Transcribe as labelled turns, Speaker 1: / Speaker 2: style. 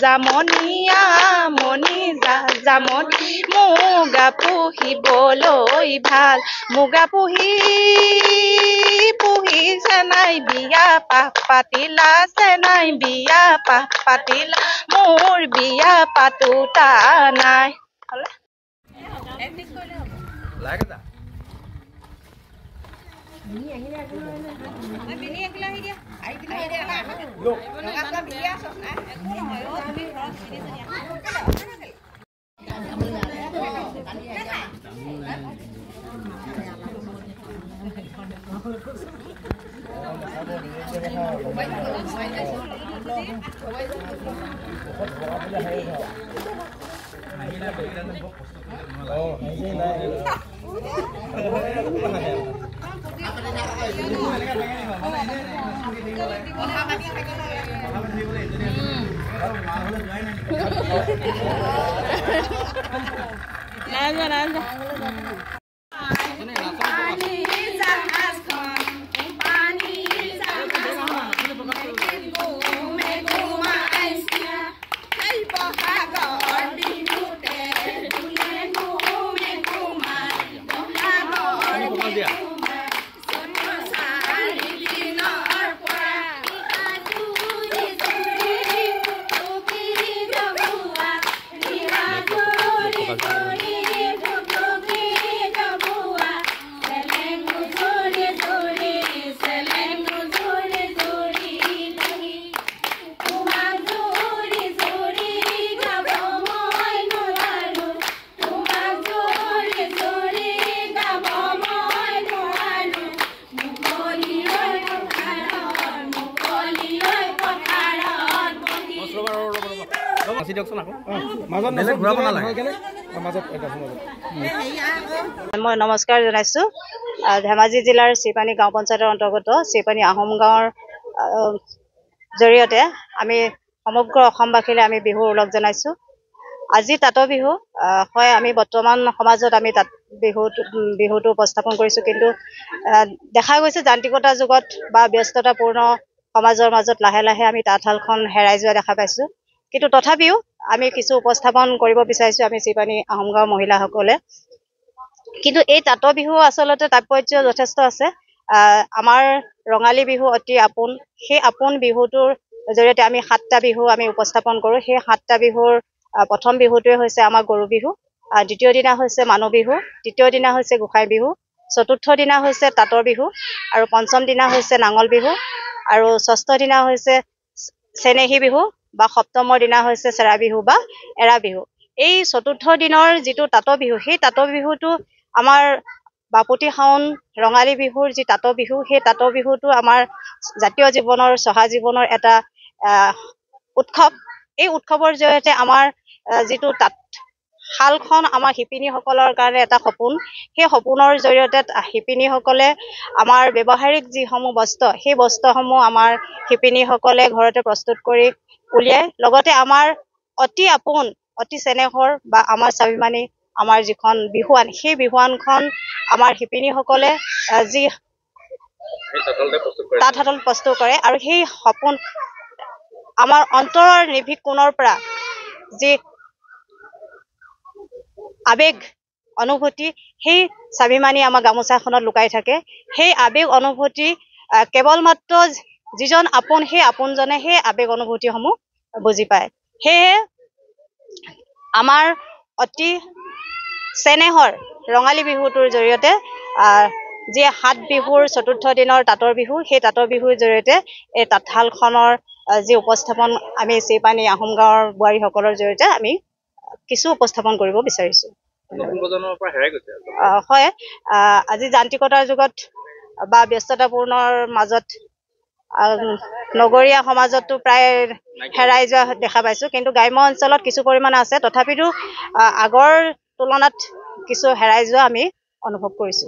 Speaker 1: জামনিয়া মণি জামনি মুগা পুহিবলৈ ভাল মুগা পুহি চেনাই বিয়া পাতিলা চেনাই বিয়া পাতিলা মোৰ বিয়া পাতোতা নাই মই নমস্কাৰ জনাইছো ধেমাজি জিলাৰ চিপানী গাঁও পঞ্চায়তৰ অন্তৰ্গত চিপানী আহোম গাঁৱৰ জৰিয়তে আমি সমগ্ৰ অসমবাসীলৈ আমি বিহু ওলগ জনাইছো আজি তাঁতৰ বিহু হয় আমি বৰ্তমান সমাজত আমি তাঁত বিহুটো উপস্থাপন কৰিছো কিন্তু দেখা গৈছে যান্ত্ৰিকতাৰ যুগত বা ব্যস্ততাপূৰ্ণ সমাজৰ মাজত লাহে লাহে আমি তাঁতশালখন হেৰাই যোৱা দেখা পাইছো কিন্তু তথাপিও আমি কিছু উপস্থাপন কৰিব বিচাৰিছো আমি চিপানী আহোম গাঁৱৰ মহিলাসকলে কিন্তু এই তাঁতৰ বিহু আচলতে তাৎপৰ্য যথেষ্ট আছে আমাৰ ৰঙালী বিহু অতি আপোন সেই আপোন বিহুটোৰ জৰিয়তে আমি 7টা বিহু আমি উপস্থাপন কৰো সেই 7টা বিহুৰ প্ৰথম বিহুটোৱে হৈছে আমাৰ গৰু বিহু দ্বিতীয় দিনা হৈছে মানুহ বিহু তৃতীয় দিনা হৈছে গোসাই বিহু চতুৰ্থ দিনা হৈছে তাঁতৰ বিহু আৰু পঞ্চম দিনা হৈছে নাঙল বিহু আৰু ষষ্ঠ দিনা হৈছে চেনেহী বিহু বা সপ্তমৰ দিনা হৈছে চেৰা বিহু বা এৰা বিহু এই চতুৰ্থ দিনৰ যিটো তাঁতৰ বিহু সেই তাঁতৰ বিহুটো আমাৰ বাপুতি খাউন ৰঙালী বিহুৰ যি তাঁতৰ বিহু সেই তাঁতৰ বিহুটো আমাৰ জাতীয় জীৱনৰ সহা জীৱনৰ এটা উৎসৱ এই উৎসৱৰ জৰিয়তে আমাৰ যিটো শালখন আমাৰ শিপিনীসকলৰ কাৰণে এটা সপোন সেই সপোনৰ জৰিয়তে শিপিনীসকলে আমাৰ ব্যৱহাৰিক যিসমূহ বস্ত্ৰ সেই বস্ত্ৰসমূহ আমাৰ শিপিনীসকলে ঘৰতে প্ৰস্তুত কৰি উলিয়াই লগতে আমাৰ অতি আপোন অতি চেনেহৰ বা আমাৰ স্বাভিমানী আমাৰ যিখন বিহুৱান সেই বিহুৱানখন আমাৰ শিপিনীসকলে যি তাঁতশালত প্ৰস্তুত কৰে আৰু সেই সপোন আমাৰ অন্তৰৰ নিৰ্ভীক কোণৰ পৰা যি আবেগ অনুভূতি সেই স্বাভিমানী আমাৰ গামোচাখনত লুকাই থাকে সেই আবেগ অনুভূতি কেৱল মাত্ৰ যিজন আপোন সেই আপোনজনে সেই আবেগ অনুভূতিসমূহ বুজি পায় সেয়ে আমাৰ অতি চেনেহৰ ৰঙালী বিহুটোৰ জৰিয়তে যি 7 বিহুৰ চতুৰ্থ দিনৰ তাঁতৰ বিহু সেই তাঁতৰ বিহুৰ জৰিয়তে এই তাঁতশালখনৰ যি উপস্থাপন আমি চিপানী আহোম গাঁৱৰ বোৱাৰীসকলৰ জৰিয়তে আমি কিছু উপস্থাপন কৰিব বিচাৰিছো হয় আজি যান্ত্ৰিকতাৰ যুগত বা ব্যস্ততাপূৰ্ণৰ মাজত নগৰীয়া সমাজতো প্ৰায় হেৰাই যোৱা দেখা পাইছো কিন্তু গ্ৰাম্য অঞ্চলত কিছু পৰিমাণে আছে তথাপিতো আগৰ তুলনাত কিছু হেৰাই যোৱা আমি অনুভৱ কৰিছো